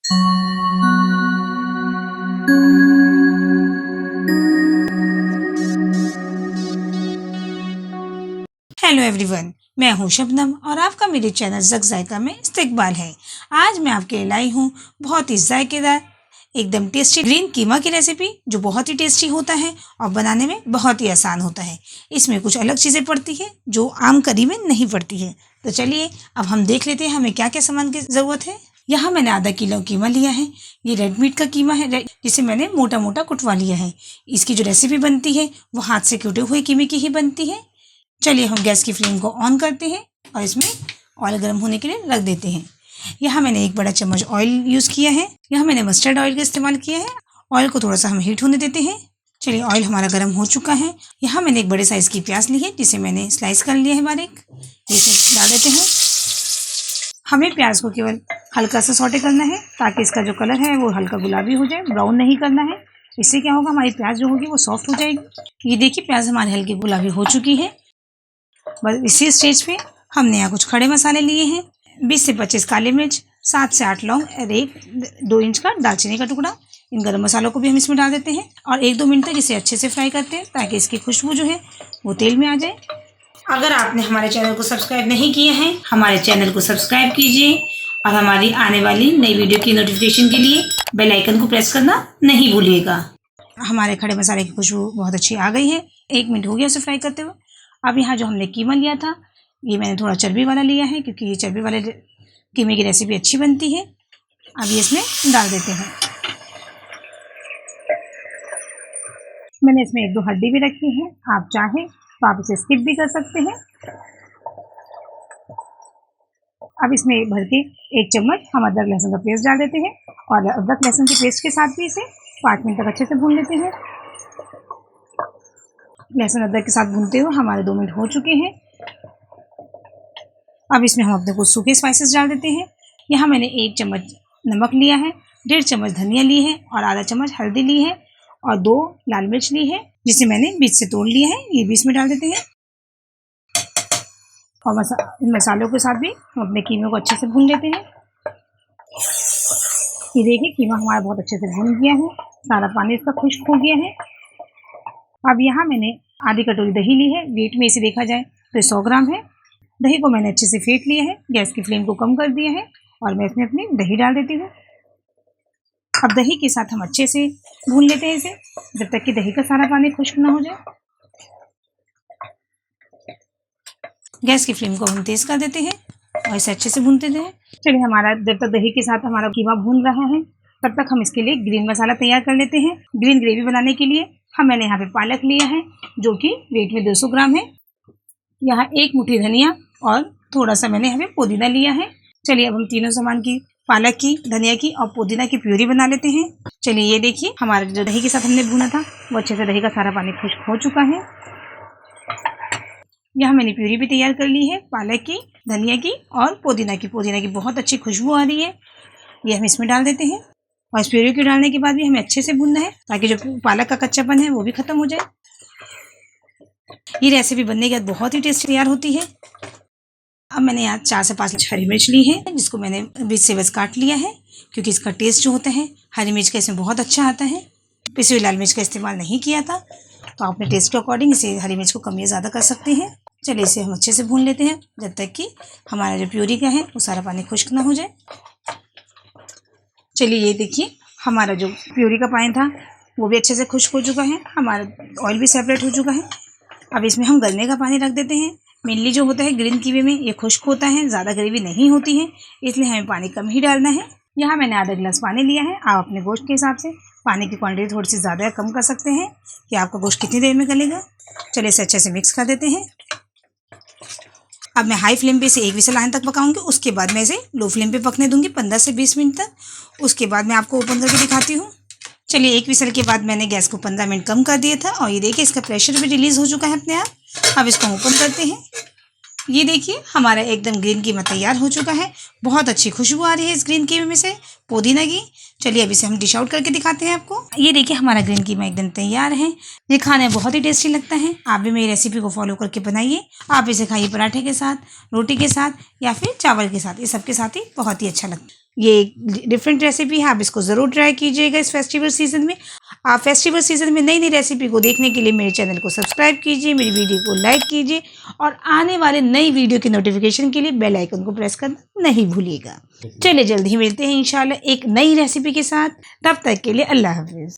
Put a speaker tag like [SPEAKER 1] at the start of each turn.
[SPEAKER 1] Hello everyone, मैं हूं शबनम और आपका मेरे चैनल ज़क ज़ायका में इस्तकबाल है। आज मैं आपके लिए लाई हूं बहुत ही जायकेदार एकदम टेस्टी ग्रीन कीमा की रेसिपी, जो बहुत ही टेस्टी होता है और बनाने में बहुत ही आसान होता है। इसमें कुछ अलग चीज़ें पड़ती है जो आम करी में नहीं पड़ती है। तो चलिए अब हम देख लेते हैं हमें क्या क्या सामान की ज़रूरत है। यहाँ मैंने आधा किलो कीमा लिया है। ये रेड मीट का कीमा है, जिसे मैंने मोटा मोटा कुटवा लिया है। इसकी जो रेसिपी बनती है वो हाथ से कुटे हुए कीमे की ही बनती है। चलिए हम गैस की फ्लेम को ऑन करते हैं और इसमें ऑयल गर्म होने के लिए रख देते हैं। यहाँ मैंने 1 बड़ा चम्मच ऑयल यूज़ किया है। यहाँ मैंने मस्टर्ड ऑयल का इस्तेमाल किया है। ऑयल को थोड़ा सा हम हीट होने देते हैं। चलिए ऑयल हमारा गर्म हो चुका है। यहाँ मैंने 1 बड़े साइज़ की प्याज ली है, जिसे मैंने स्लाइस कर लिया है बारीक। इसे डाल देते हैं। हमें प्याज को केवल हल्का सा सौटे करना है, ताकि इसका जो कलर है वो हल्का गुलाबी हो जाए, ब्राउन नहीं करना है। इससे क्या होगा, हमारी प्याज जो होगी वो सॉफ्ट हो जाएगी। ये देखिए प्याज हमारी हल्की गुलाबी हो चुकी है। बस इसी स्टेज पे हमने यहाँ कुछ खड़े मसाले लिए हैं। 20 से 25 काली मिर्च, 7 से 8 लौंग और 1-2 इंच का दालचीनी का टुकड़ा। इन गरम मसालों को भी हम इसमें डाल देते हैं और 1-2 मिनट तक इसे अच्छे से फ्राई करते हैं, ताकि इसकी खुशबू जो है वो तेल में आ जाए। अगर आपने हमारे चैनल को सब्सक्राइब नहीं किया है, हमारे चैनल को सब्सक्राइब कीजिए और हमारी आने वाली नई वीडियो की नोटिफिकेशन के लिए बेल आइकन को प्रेस करना नहीं भूलिएगा। हमारे खड़े मसाले की खुशबू बहुत अच्छी आ गई है। 1 मिनट हो गया उसे फ्राई करते हुए। अब यहाँ जो हमने कीमा लिया था, ये मैंने थोड़ा चर्बी वाला लिया है, क्योंकि ये चर्बी वाले कीमे की रेसिपी अच्छी बनती है। अब ये इसमें डाल देते हैं। मैंने इसमें 1-2 हड्डी भी रखी है। आप चाहें तो आप इसे स्किप भी कर सकते हैं। अब इसमें भर के 1 चम्मच हम अदरक लहसुन का पेस्ट डाल देते हैं और अदरक लहसुन के पेस्ट के साथ भी इसे 5 मिनट तक अच्छे से भून लेते हैं। लहसुन अदरक के साथ भूनते हुए हमारे 2 मिनट हो चुके हैं। अब इसमें हम अपने कुछ सूखे स्पाइसेस डाल देते हैं। यहाँ मैंने 1 चम्मच नमक लिया है, 1.5 चम्मच धनिया ली है और आधा चम्मच हल्दी ली है और 2 लाल मिर्च ली है, जिसे मैंने बीच से तोड़ लिया है। ये भी इसमें डाल देते हैं और इन मसालों के साथ भी हम अपने कीमे को अच्छे से भून लेते हैं। ये देखिए कीमा हमारा बहुत अच्छे से भून गया है, सारा पानी इसका खुश्क हो गया है। अब यहाँ मैंने आधी कटोरी दही ली है। वेट में इसे देखा जाए तो 100 ग्राम है। दही को मैंने अच्छे से फेंट लिया है, गैस की फ्लेम को कम कर दिया है और मैं इसमें अपनी दही डाल देती हूँ। अब दही के साथ हम अच्छे से भून लेते हैं इसे, जब तक कि दही का सारा पानी खुश्क ना हो जाए। गैस की फ्लेम को हम तेज़ कर देते हैं और इसे अच्छे से भूनते हैं। चलिए हमारा जब तक दही के साथ हमारा कीमा भून रहा है, तब तक हम इसके लिए ग्रीन मसाला तैयार कर लेते हैं। ग्रीन ग्रेवी बनाने के लिए मैंने यहाँ पे पालक लिया है, जो कि वेट में 200 ग्राम है। यहाँ 1 मुट्ठी धनिया और थोड़ा सा मैंने यहाँ पे पुदीना लिया है। चलिए अब हम तीनों सामान की, पालक की, धनिया की और पुदीना की प्यूरी बना लेते हैं। चलिए ये देखिए हमारा जो दही के साथ हमने भूना था वो अच्छे से दही का सारा पानी खुश्क हो चुका है। यहाँ मैंने प्यूरी भी तैयार कर ली है, पालक की, धनिया की और पुदीना की। पुदीना की बहुत अच्छी खुशबू आ रही है। ये हम इसमें डाल देते हैं और इस प्यूरी के डालने के बाद भी हमें अच्छे से भूनना है, ताकि जो पालक का कच्चापन है वो भी खत्म हो जाए। ये रेसिपी बनने के बाद बहुत ही टेस्टी तैयार होती है। अब मैंने यहाँ 4 से 5 हरी मिर्च ली है, जिसको मैंने बीच से बस काट लिया है, क्योंकि इसका टेस्ट जो होता है हरी मिर्च का इसमें बहुत अच्छा आता है। पिसी हुई लाल मिर्च का इस्तेमाल नहीं किया था, तो आप अपने टेस्ट के अकॉर्डिंग इसे हरी मिर्च को कम या ज़्यादा कर सकते हैं। चलिए इसे हम अच्छे से भून लेते हैं, जब तक कि हमारा जो प्यूरी का है वो सारा पानी खुश्क ना हो जाए। चलिए ये देखिए हमारा जो प्यूरी का पानी था वो भी अच्छे से खुश्क हो चुका है, हमारा ऑयल भी सेपरेट हो चुका है। अब इसमें हम गलने का पानी रख देते हैं। मेनली जो होता है ग्रीन कीवे में ये खुश्क होता है, ज़्यादा ग्रेवी नहीं होती है, इसलिए हमें पानी कम ही डालना है। यहाँ मैंने आधा गिलास पानी लिया है। आप अपने गोश्त के हिसाब से पानी की क्वांटिटी थोड़ी सी ज़्यादा या कम कर सकते हैं कि आपका गोश्त कितनी देर में गलेगा। चलिए इसे अच्छे से मिक्स कर देते हैं। अब मैं हाई फ्लेम पे इसे 1 विसल आने तक पकाऊंगी, उसके बाद मैं इसे लो फ्लेम पे पकने दूंगी 15 से 20 मिनट तक। उसके बाद मैं आपको ओपन करके दिखाती हूँ। चलिए 1 विसल के बाद मैंने गैस को 15 मिनट कम कर दिया था और ये देखिए इसका प्रेशर भी रिलीज़ हो चुका है अपने आप। अब इसको ओपन करते हैं। ये देखिए हमारा एकदम ग्रीन कीमा तैयार हो चुका है। बहुत अच्छी खुशबू आ रही है इस ग्रीन कीमे में से, पुदीना की। चलिए अब इसे हम डिश आउट करके दिखाते हैं आपको। ये देखिए हमारा ग्रीन कीमा एकदम तैयार है। ये खाने में बहुत ही टेस्टी लगता है। आप भी मेरी रेसिपी को फॉलो करके बनाइए। आप इसे खाइए पराठे के साथ, रोटी के साथ या फिर चावल के साथ, ये सबके साथ ही बहुत ही अच्छा लगता है। ये एक डिफरेंट रेसिपी है, आप इसको ज़रूर ट्राई कीजिएगा इस फेस्टिवल सीज़न में। आप फेस्टिवल सीज़न में नई नई रेसिपी को देखने के लिए मेरे चैनल को सब्सक्राइब कीजिए, मेरी वीडियो को लाइक कीजिए और आने वाले नई वीडियो की नोटिफिकेशन के लिए बेल आइकन को प्रेस करना नहीं भूलिएगा। चलिए जल्द ही मिलते हैं इंशाल्लाह एक नई रेसिपी के साथ। तब तक के लिए अल्लाह हाफिज़।